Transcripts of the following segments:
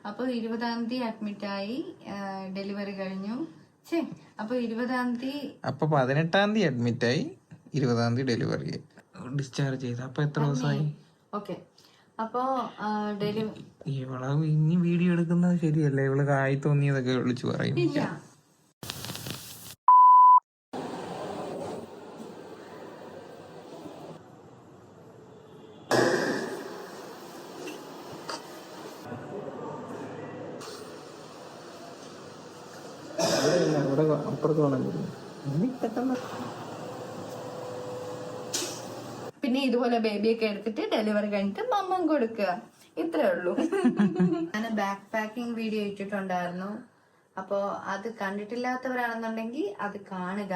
അപ്പോൾ 20-ാം തീയതി അഡ്മിറ്റായി, ഡെലിവറി കഴിഞ്ഞു. അപ്പൊ 20-ാം തീയതി, അപ്പൊ 18-ാം തീയതി അഡ്മിറ്റായി, 20-ാം തീയതി ഡെലിവറി ഡിസ്ചാർജ് ചെയ്തു. അപ്പൊ എത്ര ദിവസമായി? ഓക്കെ. അപ്പോ ഇവളെ ഇനി വീഡിയോ എടുക്കുന്നത് ശരിയല്ല. ഇവള് കായി തോന്നിയതൊക്കെ വിളിച്ചു പറയും. പിന്നെ ഇതുപോലെ ബേബിയൊക്കെ എടുത്തിട്ട് ഡെലിവറി കഴിഞ്ഞിട്ട് മമ്മം കൊടുക്കുക, ഇത്രേ ഉള്ളൂ. ഞാൻ ബാക്ക് പാക്കിംഗ് വീഡിയോ ഇട്ടിട്ടുണ്ടായിരുന്നു. അപ്പോ അത് കണ്ടിട്ടില്ലാത്തവരാണെന്നുണ്ടെങ്കിൽ അത് കാണുക.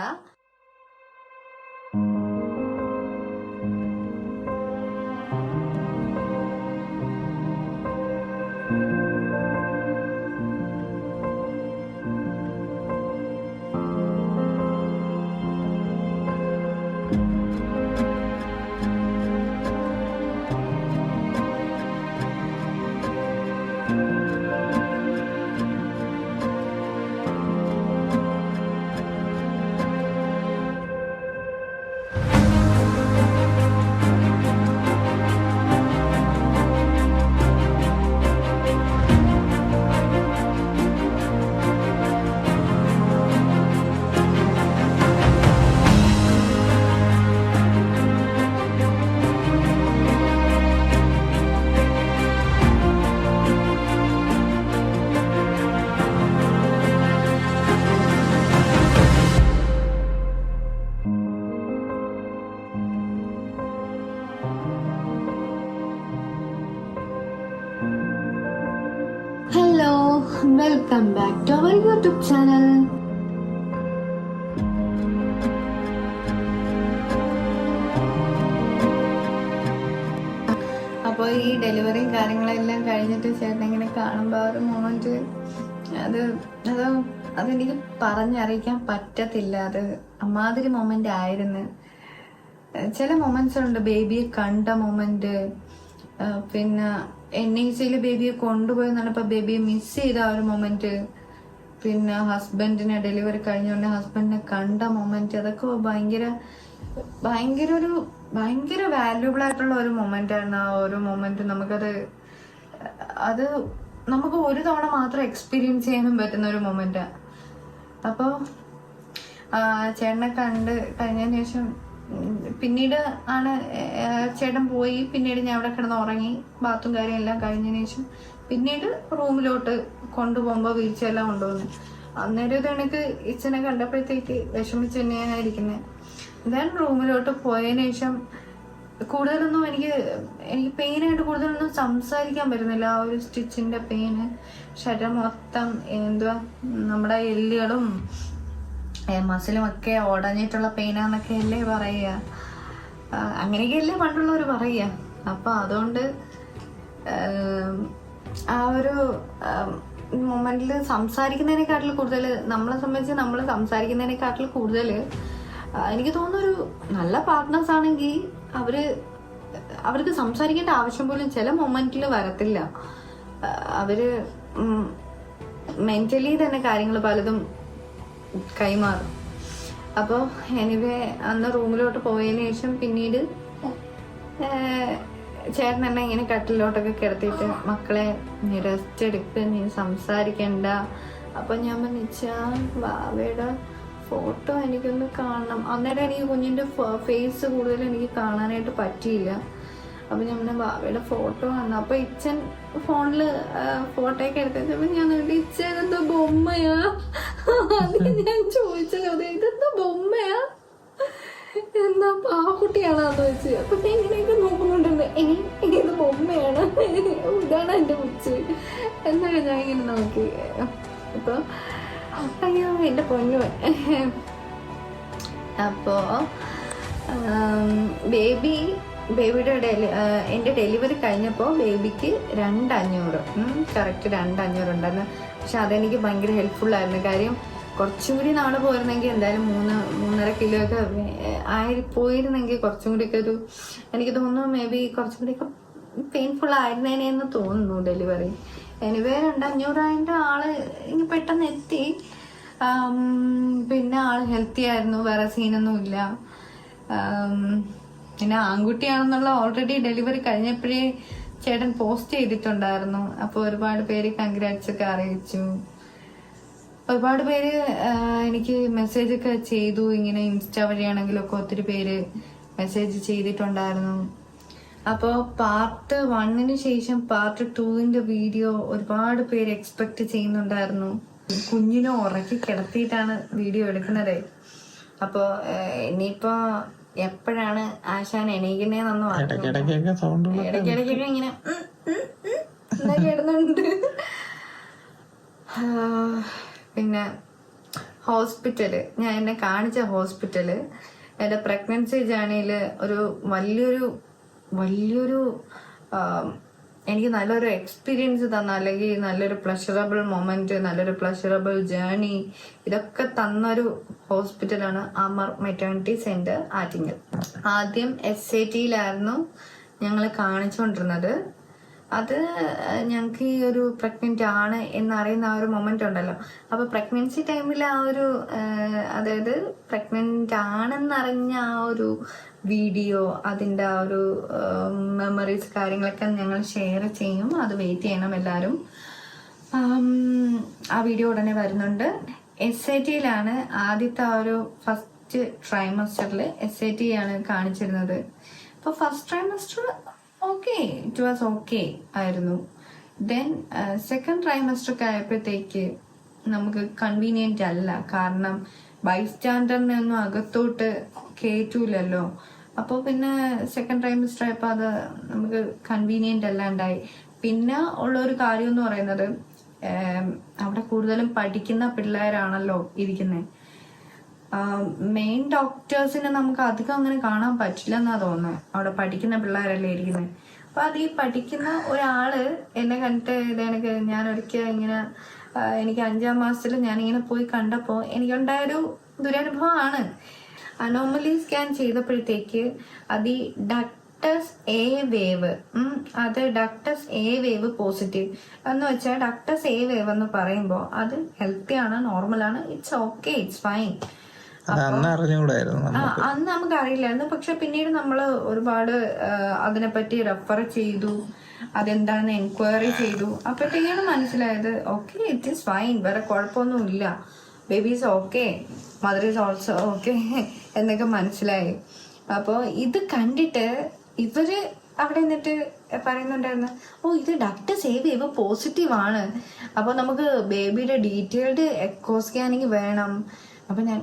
Welcome back to our YouTube channel. അപ്പോൾ ഈ ഡെലിവറിയും കാര്യങ്ങളെല്ലാം കഴിഞ്ഞിട്ട് ചേട്ടൻ ഇങ്ങനെ കാണുമ്പോൾ ആ ഒരു മൊമെന്റ് അതെനിക്ക് പറഞ്ഞറിയിക്കാൻ പറ്റത്തില്ല. അത് അമ്മാതിരി മൊമെന്റ് ആയിരുന്നു. ചില മൊമെന്റ്സ് ഉണ്ട്, ബേബിയെ കണ്ട മൊമെന്റ്, പിന്നെ NICയിൽ ബേബിയെ കൊണ്ടുപോയി നടന്നപ്പോ ബേബിയെ മിസ് ചെയ്ത ആ ഒരു മൊമെന്റ്, പിന്നെ ഹസ്ബൻഡിനെ ഡെലിവറി കഴിഞ്ഞുകൊണ്ട് ഹസ്ബൻഡിനെ കണ്ട മൊമെന്റ്, അതൊക്കെ ഭയങ്കര വാല്യൂബിൾ ആയിട്ടുള്ള ഒരു മൊമെന്റ് ആയിരുന്നു. ആ ഒരു മൊമെന്റ് നമുക്ക് ഒരു തവണ മാത്രം എക്സ്പീരിയൻസ് ചെയ്യാനും പറ്റുന്ന ഒരു മൊമെന്റാ. അപ്പോ ചേട്ടനെ കണ്ട് കഴിഞ്ഞതിന് ശേഷം പിന്നീട് ആണ് ചേട്ടൻ പോയി. പിന്നീട് ഞാൻ അവിടെ കിടന്ന് ഉറങ്ങി, ബാത്തും കാര്യം എല്ലാം കഴിഞ്ഞതിന് ശേഷം പിന്നീട് റൂമിലോട്ട് കൊണ്ടുപോകുമ്പോൾ വീഴ്ചയെല്ലാം കൊണ്ടുപോകുന്നത്. അന്നേരം ഇത് എനിക്ക് ഇച്ചനെ കണ്ടപ്പോഴത്തേക്ക് വിഷമിച്ച് തന്നെയാണ് ഇരിക്കുന്നത്. ദെൻ റൂമിലോട്ട് പോയതിന് ശേഷം കൂടുതലൊന്നും എനിക്ക് പെയിനായിട്ട് കൂടുതലൊന്നും സംസാരിക്കാൻ പറ്റുന്നില്ല. ആ ഒരു സ്റ്റിച്ചിന്റെ പെയിന്, ശരീരം മൊത്തം നമ്മുടെ എല്ലുകളും മസിലും ഒക്കെ ഉടഞ്ഞിട്ടുള്ള പെയിനാന്നൊക്കെ അല്ലേ പറയുക, അങ്ങനെയൊക്കെയല്ലേ പണ്ടുള്ളവർ പറയുക. അപ്പൊ അതുകൊണ്ട് ആ ഒരു മൊമെന്റിൽ സംസാരിക്കുന്നതിനെക്കാട്ടിൽ കൂടുതൽ, നമ്മളെ സംബന്ധിച്ച് നമ്മൾ സംസാരിക്കുന്നതിനെക്കാട്ടിൽ കൂടുതൽ എനിക്ക് തോന്നുന്നൊരു നല്ല പാർട്ട്നേഴ്സ് ആണെങ്കിൽ അവർക്ക് സംസാരിക്കേണ്ട ആവശ്യം പോലും ചില മൊമെന്റിൽ വരത്തില്ല. അവര് മെന്റലി തന്നെ കാര്യങ്ങൾ പലതും കൈമാറും. അപ്പോൾ എനിവേ അന്ന് റൂമിലോട്ട് പോയതിന് ശേഷം പിന്നീട് ചേട്ടൻ എന്നെ ഇങ്ങനെ കട്ടിലോട്ടൊക്കെ കിടത്തിയിട്ട്, മക്കളെ നീ റെസ്റ്റ് എടുക്ക്, നീ സംസാരിക്കണ്ട. അപ്പൊ ഞാൻ പറഞ്ഞാ വാവയുടെ ഫോട്ടോ എനിക്കൊന്ന് കാണണം. അന്നേരം എനിക്ക് കുഞ്ഞിന്റെ ഫേസ് കൂടുതൽ എനിക്ക് കാണാനായിട്ട് പറ്റിയില്ല. അപ്പൊ ഞാൻ ബാബയുടെ ഫോട്ടോ വന്നു. അപ്പൊ ഇച്ചൻ ഫോണില് ഫോട്ടോയൊക്കെ എടുത്തപ്പോ ഞാൻ ഇച്ചൻ എന്താ ബൊമ്മയാ? അതിന് ഞാൻ ചോദിച്ച ചോദ്യം, ഇതെന്താ ബൊമ്മയാ, എന്താ പാവക്കുട്ടിയാണോന്ന് ചോദിച്ചു. അപ്പൊ ഞാൻ ഇങ്ങനെയൊക്കെ നോക്കുന്നുണ്ട്, ഇത് ബൊമ്മയാണ്, ഇതാണ് എന്റെ കൊച്ച് എന്നൊക്കെ ഞാൻ ഇങ്ങനെ നോക്കി. അപ്പൊ അയ്യോ എന്റെ പൊന്നു. അപ്പോ ബേബിയുടെ എൻ്റെ ഡെലിവറി കഴിഞ്ഞപ്പോൾ ബേബിക്ക് 2500 കറക്റ്റ് 2500 ഉണ്ടായിരുന്നു. പക്ഷെ അതെനിക്ക് ഭയങ്കര ഹെൽപ്ഫുൾ ആയിരുന്നു. കാര്യം കുറച്ചും കൂടി നാളെ പോയിരുന്നെങ്കിൽ എന്തായാലും 3.5 കിലോ ഒക്കെ പോയിരുന്നെങ്കിൽ കുറച്ചും കൂടിയൊക്കെ എനിക്ക് തോന്നുന്നു മേ ബി കുറച്ചും കൂടിയൊക്കെ പെയിൻഫുൾ ആയിരുന്നേനെന്ന് തോന്നുന്നു ഡെലിവറി. എനിവേ 200-500 ആള് ഇനി പെട്ടെന്ന് എത്തി. പിന്നെ ആള് ഹെൽത്തി ആയിരുന്നു, വേറെ സീനൊന്നും ഇല്ല. പിന്നെ ആൺകുട്ടിയാണെന്നുള്ള ഓൾറെഡി ഡെലിവറി കഴിഞ്ഞപ്പോഴേ ചേട്ടൻ പോസ്റ്റ് ചെയ്തിട്ടുണ്ടായിരുന്നു. അപ്പൊ ഒരുപാട് പേര് കൺഗ്രാറ്റ്സ് ഒക്കെ അറിയിച്ചു. ഒരുപാട് പേര് എനിക്ക് മെസ്സേജ് ഒക്കെ ചെയ്തു. ഇങ്ങനെ ഇൻസ്റ്റാ വഴിയാണെങ്കിലും ഒക്കെ ഒത്തിരി പേര് മെസ്സേജ് ചെയ്തിട്ടുണ്ടായിരുന്നു. അപ്പോൾ പാർട്ട് 1 ശേഷം പാർട്ട് 2 വീഡിയോ ഒരുപാട് പേര് എക്സ്പെക്ട് ചെയ്യുന്നുണ്ടായിരുന്നു. കുഞ്ഞിനെ ഉറക്കി കിടത്തിയിട്ടാണ് വീഡിയോ എടുക്കുന്നത്. അപ്പോൾ ഇനിയിപ്പോ എപ്പോഴാണ് ആശാൻ എണീക്കുന്നതെന്നൊന്നും ഇടയ്ക്കിടയ്ക്കൊക്കെ ഇങ്ങനെ കിടന്നുണ്ട്. പിന്നെ ഹോസ്പിറ്റല്, ഞാൻ എന്നെ കാണിച്ച ഹോസ്പിറ്റല് എൻ്റെ പ്രഗ്നൻസി ജേർണിയിൽ ഒരു വലിയൊരു എനിക്ക് നല്ലൊരു എക്സ്പീരിയൻസ് തന്ന, അല്ലെങ്കിൽ നല്ലൊരു പ്ലഷറബിൾ മൊമെന്റ്, നല്ലൊരു പ്ലഷറബിൾ ജേർണി, ഇതൊക്കെ തന്നൊരു ഹോസ്പിറ്റലാണ് അമർ മെറ്റേണിറ്റി സെന്റർ ആറ്റിങ്ങൽ. ആദ്യം SATയിലായിരുന്നു ഞങ്ങൾ കാണിച്ചുകൊണ്ടിരുന്നത്. അത് ഞങ്ങൾക്ക് ഈ ഒരു പ്രഗ്നന്റ് ആണ് എന്നറിയുന്ന ആ ഒരു മൊമെന്റ് ഉണ്ടല്ലോ, അപ്പൊ പ്രഗ്നൻസി ടൈമിൽ ആ ഒരു അതായത് പ്രഗ്നന്റ് ആണെന്നറിഞ്ഞ ആ ഒരു വീഡിയോ, അതിൻ്റെ ആ ഒരു മെമ്മറീസ് കാര്യങ്ങളൊക്കെ ഞങ്ങൾ ഷെയർ ചെയ്യും. അത് വെയിറ്റ് ചെയ്യണം എല്ലാവരും. ആ വീഡിയോ ഉടനെ വരുന്നുണ്ട്. SATയിലാണ് ആദ്യത്തെ ആ ഒരു ഫസ്റ്റ് ട്രൈമസ്റ്ററിൽ SAT ആണ് കാണിച്ചിരുന്നത്. അപ്പോൾ first trimester okay, it was okay ആയിരുന്നു. ദെൻ സെക്കൻഡ് ട്രൈമസ്റ്റർ ആയപ്പോഴത്തേക്ക് നമുക്ക് കൺവീനിയന്റ് അല്ല, കാരണം ബൈസ്റ്റാൻഡറിനെ ഒന്നും അകത്തോട്ട് കയറ്റൂലല്ലോ. അപ്പോൾ പിന്നെ സെക്കൻഡ് ട്രൈമസ്റ്റർ ആയപ്പോൾ അത് നമുക്ക് കൺവീനിയന്റ് അല്ലാണ്ടായി. പിന്നെ ഉള്ള ഒരു കാര്യം എന്ന് പറയുന്നത്, അവിടെ കൂടുതലും പഠിക്കുന്ന പിള്ളേരാണല്ലോ ഇരിക്കുന്നത്. മെയിൻ ഡോക്ടേഴ്സിനെ നമുക്ക് അധികം അങ്ങനെ കാണാൻ പറ്റില്ല എന്നാ തോന്നുന്നത്, അവിടെ പഠിക്കുന്ന പിള്ളേരല്ലേ ഇരിക്കുന്നത്. അപ്പൊ അത് ഈ പഠിക്കുന്ന ഒരാള് എന്നെ കണ്ടിട്ട് ഇതെനിക്ക്, ഞാൻ ഒരിക്കൽ ഇങ്ങനെ എനിക്ക് 5ാം മാസത്തിൽ ഞാനിങ്ങനെ പോയി കണ്ടപ്പോൾ എനിക്കുണ്ടായൊരു ദുരനുഭവമാണ്. അനോമലി സ്കാൻ ചെയ്തപ്പോഴത്തേക്ക് അത് ഈ ഡക്ടസ് എ വേവ്, അത് ഡക്ടസ് എ വേവ് പോസിറ്റീവ് എന്ന് വെച്ചാൽ ഡക്ടസ് എ വേവ് എന്ന് പറയുമ്പോൾ അത് ഹെൽത്തി ആണ്, നോർമലാണ്, ഇറ്റ്സ് ഓക്കെ, ഇറ്റ്സ് ഫൈൻ. അന്ന് നമുക്ക് അറിയില്ലായിരുന്നു. പക്ഷെ പിന്നീട് നമ്മൾ ഒരുപാട് അതിനെപ്പറ്റി റെഫർ ചെയ്തു, അതെന്താണെന്ന് എൻക്വയറി ചെയ്തു. അപ്പോഴത്തേക്കാണ് മനസ്സിലായത് ഓക്കെ, ഇറ്റ് ഈസ് ഫൈൻ, വേറെ കുഴപ്പമൊന്നുമില്ല, baby is okay, mother is also okay എന്നൊക്കെ മനസ്സിലായി. അപ്പോൾ ഇത് കണ്ടിട്ട് ഇവര് അവിടെ നിന്നിട്ട് പറയുന്നുണ്ടായിരുന്നു, ഓ ഇത് ഡക്ടസ് എ വേവ് പോസിറ്റീവ് ആണ്, അപ്പോൾ നമുക്ക് ബേബിയുടെ ഡീറ്റെയിൽഡ് എക്കോ സ്കാനിങ് വേണം. അപ്പം ഞാൻ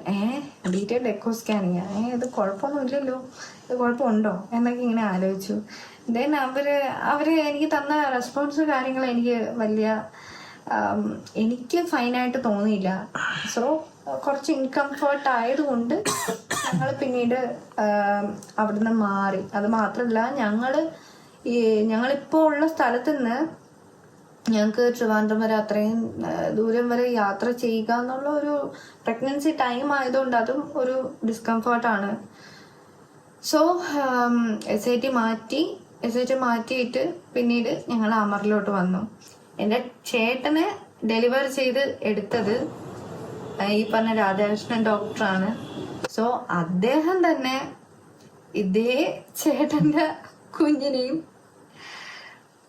ഡീറ്റെയിൽഡ് എക്കോ സ്കാനിങ്, ഇത് കുഴപ്പമൊന്നും ഇല്ലല്ലോ, ഇത് കുഴപ്പമുണ്ടോ എന്നൊക്കെ ഇങ്ങനെ ആലോചിച്ചു. ദെൻ അവര് എനിക്ക് തന്ന റെസ്പോൺസ് കാര്യങ്ങൾ എനിക്ക് ഫൈനായിട്ട് തോന്നിയില്ല. സോ കുറച്ച് ഇൻകംഫർട്ട് ആയതുകൊണ്ട് ഞങ്ങൾ പിന്നീട് അവിടുന്ന് മാറി. അത് മാത്രമല്ല, ഞങ്ങളിപ്പോൾ ഉള്ള സ്ഥലത്ത് നിന്ന് ഞങ്ങൾക്ക് ട്രിവാൻഡ്രം വരെ അത്രയും ദൂരം വരെ യാത്ര ചെയ്യുക എന്നുള്ള ഒരു പ്രഗ്നൻസി ടൈം ആയതുകൊണ്ട് അതും ഒരു ഡിസ്കംഫർട്ടാണ്. സോ SAT മാറ്റിയിട്ട് പിന്നീട് ഞങ്ങൾ അമറിലോട്ട് വന്നു. എൻ്റെ ചേട്ടനെ ഡെലിവർ ചെയ്ത് എടുത്തത് ഈ പറഞ്ഞ രാധാകൃഷ്ണൻ ഡോക്ടറാണ്. സോ അദ്ദേഹം തന്നെ ഇതേ ചേട്ടൻ്റെ കുഞ്ഞിനെയും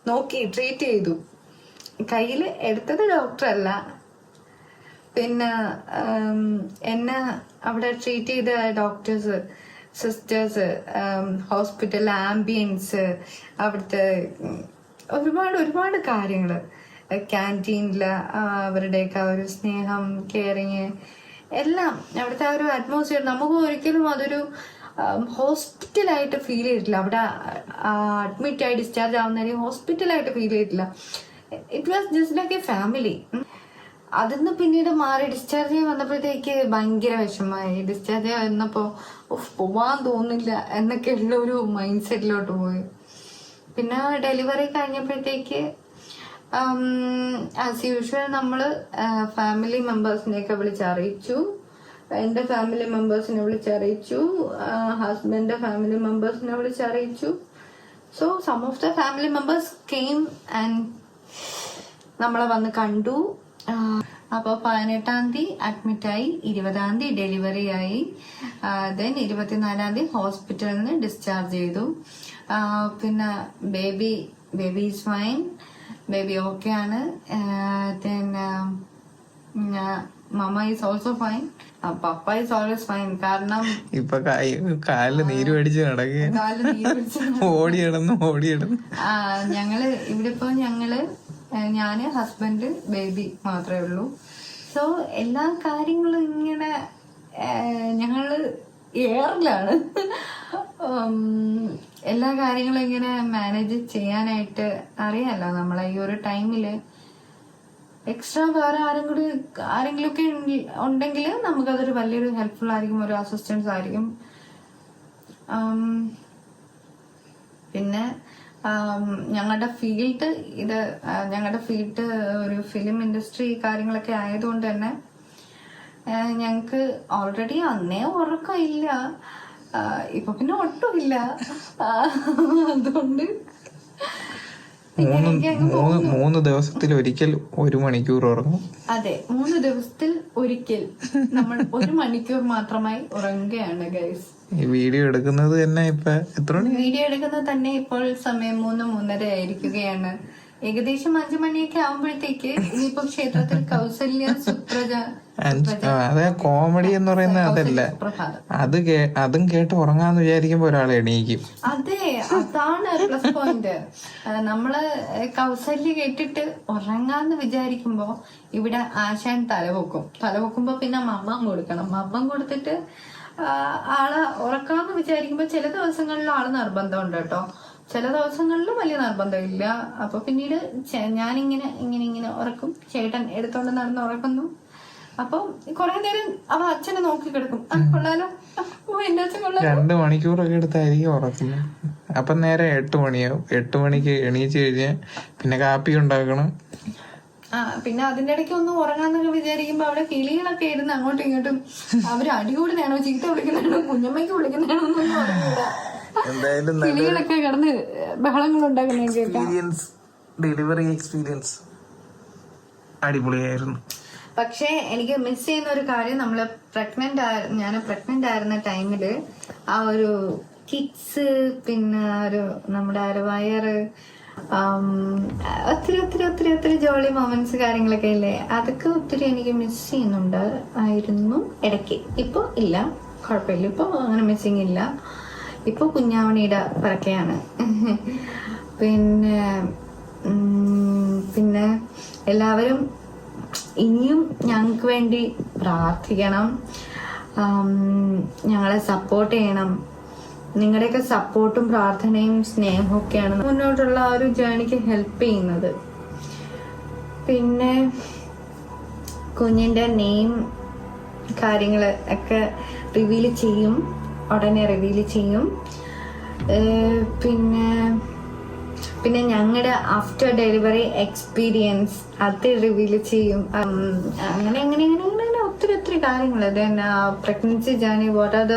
നോക്കി ട്രീറ്റ് ചെയ്തു. കയ്യിൽ എടുത്തത് ഡോക്ടറല്ല, പിന്നെ എന്നെ അവിടെ ട്രീറ്റ് ചെയ്ത ഡോക്ടേഴ്സ്, സിസ്റ്റേഴ്സ്, ഹോസ്പിറ്റൽ ആംബിയൻസ്, അവിടുത്തെ ഒരുപാട് കാര്യങ്ങൾ, ക്യാൻറ്റീനിൽ അവരുടെയൊക്കെ ഒരു സ്നേഹം, കെയറിങ്, എല്ലാം അവിടുത്തെ ആ ഒരു അറ്റ്മോസ്ഫിയർ നമുക്ക് ഒരിക്കലും അതൊരു ഹോസ്പിറ്റലായിട്ട് ഫീൽ ചെയ്തിട്ടില്ല. അവിടെ അഡ്മിറ്റായി ഡിസ്ചാർജ് ആവുന്നവരെയും ഹോസ്പിറ്റലായിട്ട് ഫീൽ ചെയ്തിട്ടില്ല. It was just like A family. അതിന്ന് പിന്നീട് മാറി ഡിസ്ചാർജ് ചെയ്യാൻ വന്നപ്പോഴത്തേക്ക് ഭയങ്കര വിഷമമായി. ഡിസ്ചാർജ് ചെയ്യാൻ വന്നപ്പോൾ പോവാൻ തോന്നില്ല എന്നൊക്കെയുള്ള ഒരു മൈൻഡ് സെറ്റിലോട്ട് പോയി. പിന്നെ ഡെലിവറി കഴിഞ്ഞപ്പോഴത്തേക്ക് ആസ് യൂഷ്വൽ നമ്മൾ ഫാമിലി മെമ്പേഴ്സിനെയൊക്കെ വിളിച്ചറിയിച്ചു. എൻ്റെ ഫാമിലി മെമ്പേഴ്സിനെ വിളിച്ചറിയിച്ചു, ഹസ്ബൻഡിൻ്റെ ഫാമിലി മെമ്പേഴ്സിനെ വിളിച്ചറിയിച്ചു. So some of the family members came and നമ്മളെ വന്ന് കണ്ടു. അപ്പോൾ 18-ാം തീയതി അഡ്മിറ്റായി, 20-ാം തീയതി ഡെലിവറി ആയി, ദെൻ 24-ാം തീയതി ഹോസ്പിറ്റലിൽ നിന്ന് ഡിസ്ചാർജ് ചെയ്തു. പിന്നെ baby is fine, baby okay ആണ്. Then mamma is also fine, papa is always fine. കാരണം ഇപ്പൊ കാലില് നീര് പിടിച്ച് നടക്കുക, ഓടിയിടുന്നു. ഞങ്ങള് ഇവിടെ ഇപ്പൊ ഞാന് ഹസ്ബൻഡ് ബേബി മാത്രമേ ഉള്ളൂ. സോ എല്ലാ കാര്യങ്ങളും ഇങ്ങനെ ഞങ്ങള് എയറിലാണ്. എല്ലാ കാര്യങ്ങളും ഇങ്ങനെ മാനേജ് ചെയ്യാനായിട്ട് അറിയാലോ. നമ്മളെ ഈ ഒരു ടൈമില് എക്സ്ട്രാ വേറെ ആരെങ്കിലും ഒക്കെ ഉണ്ടെങ്കിൽ നമുക്കതൊരു വലിയൊരു ഹെൽപ്ഫുൾ ആയിരിക്കും, ഒരു അസിസ്റ്റൻസ് ആയിരിക്കും. പിന്നെ ഞങ്ങളുടെ ഫീൽഡ് ഒരു ഫിലിം ഇൻഡസ്ട്രി കാര്യങ്ങളൊക്കെ ആയതുകൊണ്ട് തന്നെ ഞങ്ങക്ക് ഓൾറെഡി അന്നേ ഉറക്കമില്ല, ഇപ്പൊ പിന്നെ ഒട്ടുമില്ല. അതുകൊണ്ട് 3 ദിവസത്തിൽ ഒരിക്കൽ 1 മണിക്കൂർ ഉറങ്ങും. അതെ, 3 ദിവസത്തിൽ ഒരിക്കൽ നമ്മൾ 1 മണിക്കൂർ മാത്രമായി ഉറങ്ങുകയാണ് ഗൈസ്. ഈ വീഡിയോ എടുക്കുന്നത് തന്നെ ഇപ്പൊ എത്ര മണി? വീഡിയോ എടുക്കുന്നത് തന്നെ ഇപ്പോൾ സമയം 3:30 ആയിരിക്കുകയാണ്. ഏകദേശം 5 മണിയൊക്കെ ആവുമ്പോഴത്തേക്ക് ഇനിയിപ്പോ ക്ഷേത്രത്തിൽ കൗസല്യ സുപ്രജ അതെ, കോമഡി എന്ന് പറയുന്നത് അതല്ല, അതും കേട്ട് ഉറങ്ങാന്ന് വിചാരിക്കുമ്പോ ഒരാൾ എണീക്കും. അതെ, അതാണ് പ്ലസ് പോയിന്റ്. നമ്മള് കൗസല്യ കേട്ടിട്ട് ഉറങ്ങാന്ന് വിചാരിക്കുമ്പോ ഇവിടെ ആശാൻ തലവെക്കുമ്പോ പിന്നെ മമ്മം കൊടുക്കണം. മമ്മം കൊടുത്തിട്ട് ആള് ഉറക്കാന്ന് വിചാരിക്കുമ്പോ ചില ദിവസങ്ങളിൽ ആള് നിർബന്ധമുണ്ട് കേട്ടോ, ചില ദിവസങ്ങളിൽ വലിയ നിർബന്ധമില്ല. അപ്പൊ പിന്നീട് ഞാനിങ്ങനെ ഉറക്കും, ചേട്ടൻ എടുത്തോണ്ട് നടന്ന് ഉറക്കുന്നു. അപ്പൊ കുറെ നേരം അവ അച്ഛനെ നോക്കി കിടക്കും. കൊള്ളാലോ, എന്റെ അച്ഛൻ കൊള്ളാലോ. 2 മണിക്കൂറൊക്കെ എടുത്തായിരിക്കും ഉറക്കുന്നത്. അപ്പൊ നേരെ 8 മണിയാവും. 8 മണിക്ക് എണീച്ച് കഴിഞ്ഞാൽ പിന്നെ കാപ്പി ഉണ്ടാക്കണം. പിന്നെ അതിന്റെ ഇടയ്ക്ക് ഒന്ന് ഉറങ്ങാന്നൊക്കെ വിചാരിക്കുമ്പോ അവിടെ കിളികളൊക്കെ ഇരുന്ന് അങ്ങോട്ടും ഇങ്ങോട്ടും അവര് അടികൂടുന്നതാണോ, ചീത്ത വിളിക്കുന്നതാണോ, കുഞ്ഞമ്മയ്ക്ക് വിളിക്കുന്നതാണോ എന്നൊന്നും അറിയില്ല. കിളികളൊക്കെ കിടന്ന് ബഹളങ്ങൾ ഉണ്ടാക്കുന്ന ഡെലിവറി എക്സ്പീരിയൻസ് അടിപൊളിയായിരുന്നു. പക്ഷെ എനിക്ക് മിസ് ചെയ്യുന്ന ഒരു കാര്യം, ഞാൻ പ്രഗ്നന്റ് ആയിരുന്ന ടൈമില് ആ ഒരു കിക്സ്, പിന്നെ നമ്മുടെ വയറ്, ഒത്തിരി ജോളി മൊമെന്റ്സ് കാര്യങ്ങളൊക്കെ ഇല്ലേ, അതൊക്കെ ഒത്തിരി എനിക്ക് മിസ് ചെയ്യുന്നുണ്ടായിരുന്നു ഇടയ്ക്ക്. ഇപ്പൊ ഇല്ല, കുഴപ്പമില്ല, ഇപ്പൊ അങ്ങനെ മിസ്സിങ് ഇല്ല. ഇപ്പൊ കുഞ്ഞാവണിയുടെ പിറക്കെയാണ്. പിന്നെ എല്ലാവരും ഇനിയും ഞങ്ങൾക്ക് വേണ്ടി പ്രാർത്ഥിക്കണം, ഞങ്ങളെ സപ്പോർട്ട് ചെയ്യണം. നിങ്ങളുടെയൊക്കെ സപ്പോർട്ടും പ്രാർത്ഥനയും സ്നേഹവും ഒക്കെയാണ് മുന്നോട്ടുള്ള ആ ഒരു ജേണിക്ക് ഹെൽപ്പ് ചെയ്യുന്നത്. പിന്നെ കുഞ്ഞിന്റെ നെയിം കാര്യങ്ങൾ ഒക്കെ ഉടനെ റിവീൽ ചെയ്യും. പിന്നെ ഞങ്ങളുടെ ആഫ്റ്റർ ഡെലിവറി എക്സ്പീരിയൻസ് അത് റിവീൽ ചെയ്യും. അങ്ങനെ ഒത്തിരി കാര്യങ്ങൾ. Pregnancy journey, what are the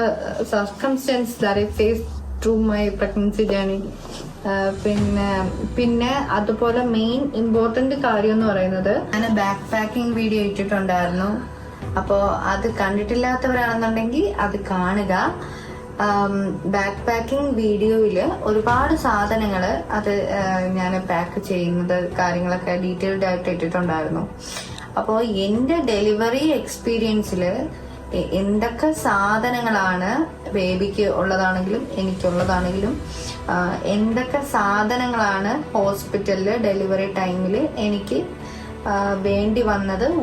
circumstances that I face through my pregnancy journey. പിന്നെ അതുപോലെ മെയിൻ ഇമ്പോർട്ടന്റ് കാര്യം എന്ന് പറയുന്നത്, ഞാൻ ബാക്ക് പാക്കിംഗ് വീഡിയോ ഇട്ടിട്ടുണ്ടായിരുന്നു. അപ്പോൾ അത് കണ്ടിട്ടില്ലാത്തവരാണെന്നുണ്ടെങ്കിൽ അത് കാണുക. ബാക്ക് പാക്കിംഗ് വീഡിയോയില് ഒരുപാട് സാധനങ്ങൾ ഞാൻ പാക്ക് ചെയ്യുന്നത് കാര്യങ്ങളൊക്കെ ഡീറ്റെയിൽഡ് ആയിട്ട് ഇട്ടിട്ടുണ്ടായിരുന്നു. അപ്പോൾ എൻ്റെ ഡെലിവറി എക്സ്പീരിയൻസിൽ എന്തൊക്കെ സാധനങ്ങളാണ് ബേബിക്ക് ഉള്ളതാണെങ്കിലും എനിക്കുള്ളതാണെങ്കിലും എന്തൊക്കെ സാധനങ്ങളാണ് ഹോസ്പിറ്റലിൽ ഡെലിവറി ടൈമിൽ എനിക്ക്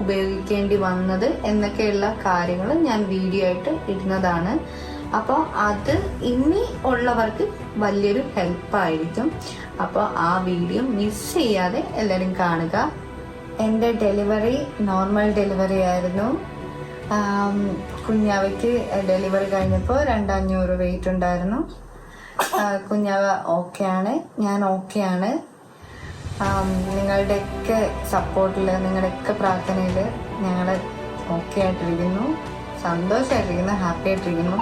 ഉപയോഗിക്കേണ്ടി വന്നത് എന്നൊക്കെയുള്ള കാര്യങ്ങൾ ഞാൻ വീഡിയോ ആയിട്ട് ഇടുന്നതാണ്. അപ്പോൾ അത് ഇനി ഉള്ളവർക്ക് വലിയൊരു ഹെൽപ്പായിരിക്കും. അപ്പോൾ ആ വീഡിയോ മിസ് ചെയ്യാതെ എല്ലാവരും കാണുക. എൻ്റെ ഡെലിവറി നോർമൽ ഡെലിവറി ആയിരുന്നു. കുഞ്ഞാവയ്ക്ക് ഡെലിവറി കഴിഞ്ഞപ്പോൾ 2500 വെയിറ്റ് ഉണ്ടായിരുന്നു. കുഞ്ഞാവ ഓക്കെയാണ്, ഞാൻ ഓക്കെയാണ്. നിങ്ങളുടെയൊക്കെ സപ്പോർട്ടിൽ, നിങ്ങളുടെയൊക്കെ പ്രാർത്ഥനയിൽ ഞങ്ങൾ ഓക്കെ ആയിട്ടിരിക്കുന്നു, സന്തോഷമായിട്ടിരിക്കുന്നു, ഹാപ്പി ആയിട്ടിരിക്കുന്നു.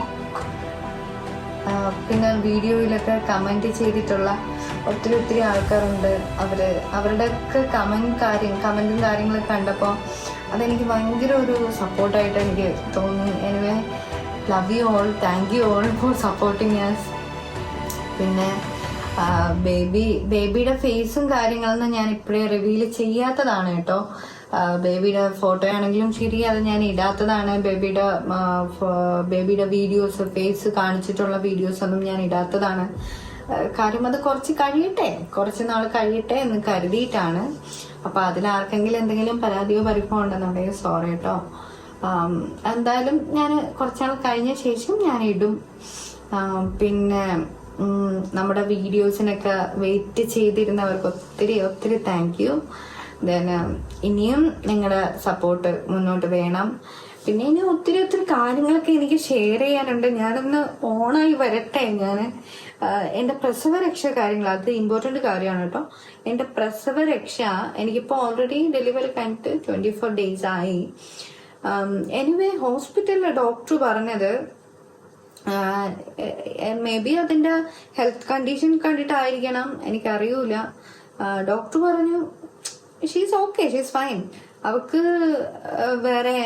പിന്നെ വീഡിയോയിലൊക്കെ കമൻറ്റ് ചെയ്തിട്ടുള്ള ഒത്തിരി ആൾക്കാരുണ്ട്. അവരുടെയൊക്കെ കമൻറ്റും കാര്യങ്ങളൊക്കെ കണ്ടപ്പോൾ അതെനിക്ക് ഭയങ്കര ഒരു സപ്പോർട്ടായിട്ട് എനിക്ക് തോന്നി. Anyway, love you all, thank you all for supporting us. പിന്നെ ബേബിയുടെ ഫേസും കാര്യങ്ങളൊന്നും ഞാൻ ഇപ്പോഴേ റിവീൽ ചെയ്യാത്തതാണ് കേട്ടോ. ബേബിയുടെ ഫോട്ടോ ആണെങ്കിലും ശരി, അത് ഞാൻ ഇടാത്തതാണ്. ബേബിയുടെ വീഡിയോസ്, ഫേസ് കാണിച്ചിട്ടുള്ള വീഡിയോസ് ഒന്നും ഞാൻ ഇടാത്തതാണ്. കാര്യം അത് കുറച്ച് നാൾ കഴിയട്ടെ എന്ന് കരുതിയിട്ടാണ്. അപ്പൊ അതിലാർക്കെങ്കിലും എന്തെങ്കിലും പരാതിയോ പരിഭവം ഉണ്ടെന്നുണ്ടെങ്കിൽ സോറി കേട്ടോ. എന്തായാലും ഞാൻ കുറച്ചാൾ കഴിഞ്ഞ ശേഷം ഞാൻ ഇടും. പിന്നെ നമ്മുടെ വീഡിയോസിനൊക്കെ വെയിറ്റ് ചെയ്തിരുന്നവർക്ക് ഒത്തിരി താങ്ക് യു. ഇനിയും നിങ്ങളുടെ സപ്പോർട്ട് മുന്നോട്ട് വേണം. പിന്നെ ഇനി ഒത്തിരി കാര്യങ്ങളൊക്കെ എനിക്ക് ഷെയർ ചെയ്യാനുണ്ട്. ഞാനൊന്ന് ഓണായി വരട്ടെ. എൻ്റെ പ്രസവരക്ഷ കാര്യങ്ങൾ, അത് ഇമ്പോർട്ടൻ്റ് കാര്യമാണ് കേട്ടോ. എൻ്റെ പ്രസവരക്ഷ എനിക്കിപ്പോൾ ഓൾറെഡി ഡെലിവറി കഴിഞ്ഞിട്ട് 24 days ആയി. എനിവേ, ഹോസ്പിറ്റലിലെ ഡോക്ടർ പറഞ്ഞത് മേ ബി അതിൻ്റെ ഹെൽത്ത് കണ്ടീഷൻ കണ്ടിട്ടായിരിക്കണം, എനിക്കറിയൂല. ഡോക്ടർ പറഞ്ഞു ഷീസ് ഓക്കെ, ഷീസ് ഫൈൻ. അവക്ക് വേറെ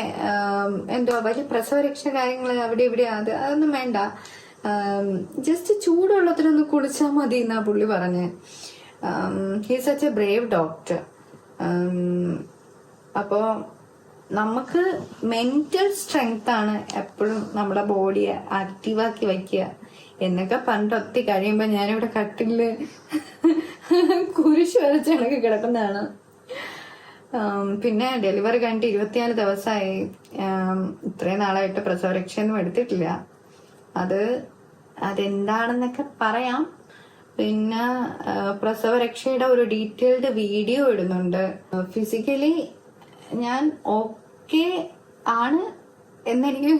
വലിയ പ്രസവരക്ഷ കാര്യങ്ങൾ അവിടെ ഇവിടെ അതൊന്നും വേണ്ട, ജസ്റ്റ് ചൂടുവെള്ളത്തിലൊന്ന് കുളിച്ചാൽ മതി എന്നാ പുള്ളി പറഞ്ഞ്. He such A Brave doctor. അപ്പോൾ നമുക്ക് മെന്റൽ സ്ട്രെങ്ത് ആണ് എപ്പോഴും നമ്മുടെ ബോഡിയെ ആക്റ്റീവാക്കി വയ്ക്കുക എന്നൊക്കെ പണ്ട് ഒത്തി കഴിയുമ്പോൾ ഞാനിവിടെ കട്ടില് കുരിശ് വരച്ച് കണക്ക് കിടക്കുന്നതാണ്. പിന്നെ ഡെലിവറി കഴിഞ്ഞിട്ട് 24 ദിവസമായി. ഇത്രയും നാളായിട്ട് പ്രസവരക്ഷയൊന്നും എടുത്തിട്ടില്ല. അതെന്താണെന്നൊക്കെ പറയാം. പിന്നെ പ്രസവരക്ഷയുടെ ഒരു ഡീറ്റെയിൽഡ് വീഡിയോ ഇടുന്നുണ്ട്. ഫിസിക്കലി ഞാൻ ഓക്കെ ആണ് എന്നെനിക്ക്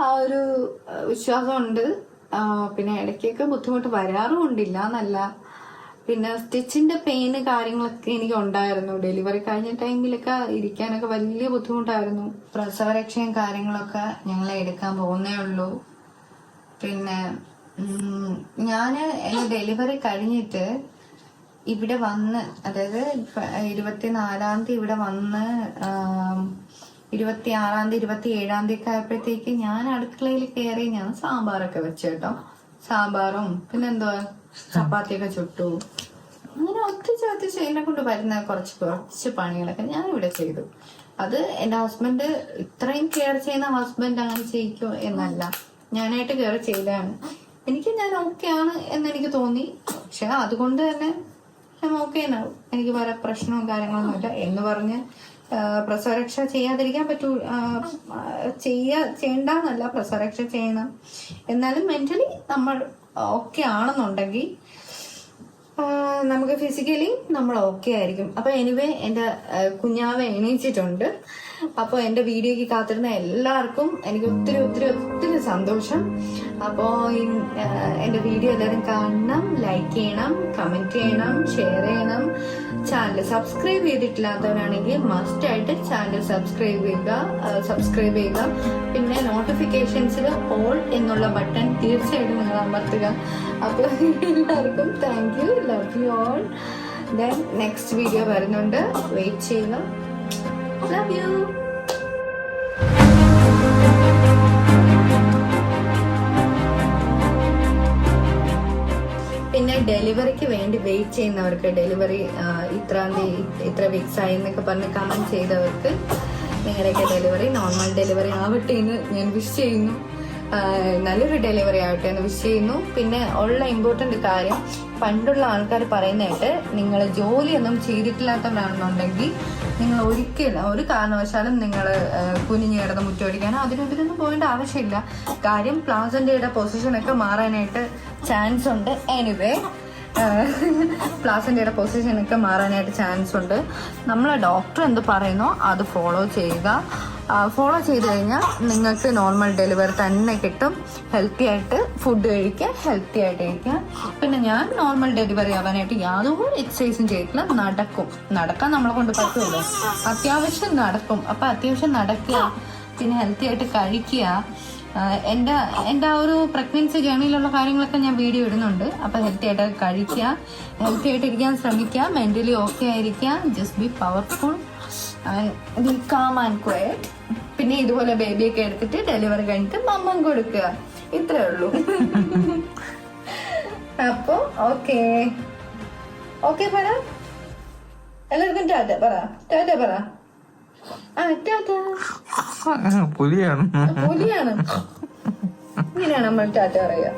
ആ ഒരു വിശ്വാസമുണ്ട്. പിന്നെ ഇടയ്ക്കൊക്കെ ബുദ്ധിമുട്ട് വരാറുമില്ല എന്നല്ല. പിന്നെ സ്റ്റിച്ചിന്റെ പെയിന് കാര്യങ്ങളൊക്കെ എനിക്ക് ഉണ്ടായിരുന്നു. ഡെലിവറി കഴിഞ്ഞ ടൈമിലൊക്കെ ഇരിക്കാനൊക്കെ വലിയ ബുദ്ധിമുട്ടായിരുന്നു. പ്രസവരക്ഷയും കാര്യങ്ങളൊക്കെ ഞങ്ങൾ എടുക്കാൻ പോകുന്നേ ഉള്ളൂ. പിന്നെ ഞാന് എന്റെ ഡെലിവറി കഴിഞ്ഞിട്ട് ഇവിടെ വന്ന്, അതായത് 24-ാം തീയതി ഇവിടെ വന്ന് 26-ാം തീയതി 27-ാം തീയതി ഒക്കെ ആയപ്പോഴത്തേക്ക് ഞാൻ അടുക്കളയിൽ കയറി ഞാൻ സാമ്പാറൊക്കെ വെച്ചു കേട്ടോ. സാമ്പാറും പിന്നെന്തുവാ ചപ്പാത്തിയൊക്കെ ചുട്ടു. അങ്ങനെ ഒത്തിരി എന്നെ കൊണ്ട് വരുന്ന കുറച്ച് പണികളൊക്കെ ഞാൻ ഇവിടെ ചെയ്തു. അത് എന്റെ ഹസ്ബൻഡ്, ഇത്രയും കെയർ ചെയ്യുന്ന ഹസ്ബൻഡ് അങ്ങനെ ചെയ്യിക്കോ എന്നല്ല, ഞാനായിട്ട് കെയർ ചെയ്തതാണ്. ഞാൻ ഓക്കെ ആണ് എന്നെനിക്ക് തോന്നി. പക്ഷെ അതുകൊണ്ട് തന്നെ ഞാൻ ഓക്കെ എന്നാവും. എനിക്ക് വേറെ പ്രശ്നവും കാര്യങ്ങളൊന്നുമില്ല എന്ന് പറഞ്ഞ് പ്രസവരക്ഷ ചെയ്യാതിരിക്കാൻ ചെയ്യണ്ടെന്നല്ല, പ്രസവരക്ഷ ചെയ്യണം. എന്നാലും മെന്റലി നമ്മൾ ഓക്കെ ആണെന്നുണ്ടെങ്കിൽ നമുക്ക് ഫിസിക്കലി നമ്മൾ ഓക്കെ ആയിരിക്കും. അപ്പൊ എനിവേ, എന്റെ കുഞ്ഞാവ് എണീച്ചിട്ടുണ്ട്. അപ്പോൾ എന്റെ വീഡിയോക്ക് കാത്തിരുന്ന എല്ലാവർക്കും എനിക്ക് ഒത്തിരി സന്തോഷം. അപ്പോൾ എന്റെ വീഡിയോ എല്ലാവരും കാണണം, ലൈക്ക് ചെയ്യണം, കമന്റ് ചെയ്യണം, ഷെയർ ചെയ്യണം. ചാനൽ സബ്സ്ക്രൈബ് ചെയ്തിട്ടില്ലാത്തവരാണെങ്കിൽ മസ്റ്റ് ആയിട്ട് ചാനൽ സബ്സ്ക്രൈബ് ചെയ്യുക. പിന്നെ നോട്ടിഫിക്കേഷൻസിൽ ഓൾ എന്നുള്ള ബട്ടൺ തീർച്ചയായിട്ടും നിങ്ങൾ അമർത്തുക. അപ്പോൾ എല്ലാവർക്കും thank you, love you all. Then next video വരുന്നുണ്ട്, വെയിറ്റ് ചെയ്യുക. Love you. പിന്നെ ഡെലിവറിക്ക് വേണ്ടി വെയിറ്റ് ചെയ്യുന്നവർക്ക്, ഡെലിവറി ഇത്ര വീക്സ് ആയി എന്നൊക്കെ പറഞ്ഞ് കമന്റ് ചെയ്തവർക്ക് നിങ്ങളുടെയൊക്കെ ഡെലിവറി നോർമൽ ഡെലിവറി ആവട്ടെ എന്ന് ഞാൻ വിഷ് ചെയ്യുന്നു. നല്ലൊരു ഡെലിവറി ആവട്ടെ എന്ന് വിഷ് ചെയ്യുന്നു. പിന്നെ ഉള്ള ഇമ്പോർട്ടന്റ് കാര്യം, പണ്ടുള്ള ആൾക്കാർ പറയുന്നതായിട്ട് നിങ്ങൾ ജോലിയൊന്നും ചെയ്തിട്ടില്ലാത്തവരാണെന്നുണ്ടെങ്കിൽ നിങ്ങൾ ഒരിക്കലും ഒരു കാരണവശാലും നിങ്ങൾ കുനിഞ്ഞു കിടന്ന് മുറ്റോടിക്കാനോ അതിനൊന്നും പോകേണ്ട ആവശ്യമില്ല. കാര്യം പ്ലാസന്റയുടെ പൊസിഷനൊക്കെ മാറാനായിട്ട് ചാൻസ് ഉണ്ട്. എനിവേ, പ്ലാസന്റയുടെ പൊസിഷനൊക്കെ മാറാനായിട്ട് ചാൻസ് ഉണ്ട്. നമ്മളെ ഡോക്ടർ എന്ത് പറയുന്നോ അത് ഫോളോ ചെയ്യുക. ഫോളോ ചെയ്ത് കഴിഞ്ഞാൽ നിങ്ങൾക്ക് നോർമൽ ഡെലിവറി തന്നെ കിട്ടും. ഹെൽത്തി ആയിട്ട് ഫുഡ് കഴിക്കുക, ഹെൽത്തി ആയിട്ട് കഴിക്കുക. പിന്നെ ഞാൻ നോർമൽ ഡെലിവറി ആവാനായിട്ട് യാതൊരു എക്സസൈസും ചെയ്തിട്ടില്ല. നടക്കാൻ നമ്മളെ കൊണ്ട് പറ്റുമല്ലോ, അത്യാവശ്യം നടക്കും. അപ്പം അത്യാവശ്യം നടക്കുക, പിന്നെ ഹെൽത്തി ആയിട്ട് കഴിക്കുക. എൻ്റെ ആ ഒരു പ്രഗ്നൻസി ജേണിയിലുള്ള കാര്യങ്ങളൊക്കെ ഞാൻ വീഡിയോ ഇടുന്നുണ്ട്. അപ്പോൾ ഹെൽത്തി ആയിട്ട് കഴിക്കുക, ഹെൽത്തി ആയിട്ട് ഇരിക്കാൻ ശ്രമിക്കുക, മെന്റലി ഓക്കെ ആയിരിക്കുക, just be powerful and B calm and quiet. പിന്നെ ഇതുപോലെ ബേബിയൊക്കെ എടുത്തിട്ട് ഡെലിവറി കഴിഞ്ഞിട്ട് മമ്മം കൊടുക്കുക. ഇത്രേ ഉള്ളൂ. അപ്പൊ ഓക്കെ ഓക്കെ പറ എല്ലാവർക്കും ടാറ്റ പറ, ടാറ്റ പറ. ആ ടാറ്റ. പുലിയാണ് പുലിയാണ്. ഇങ്ങനെയാണ് നമ്മൾ ടാറ്റ പറയുക.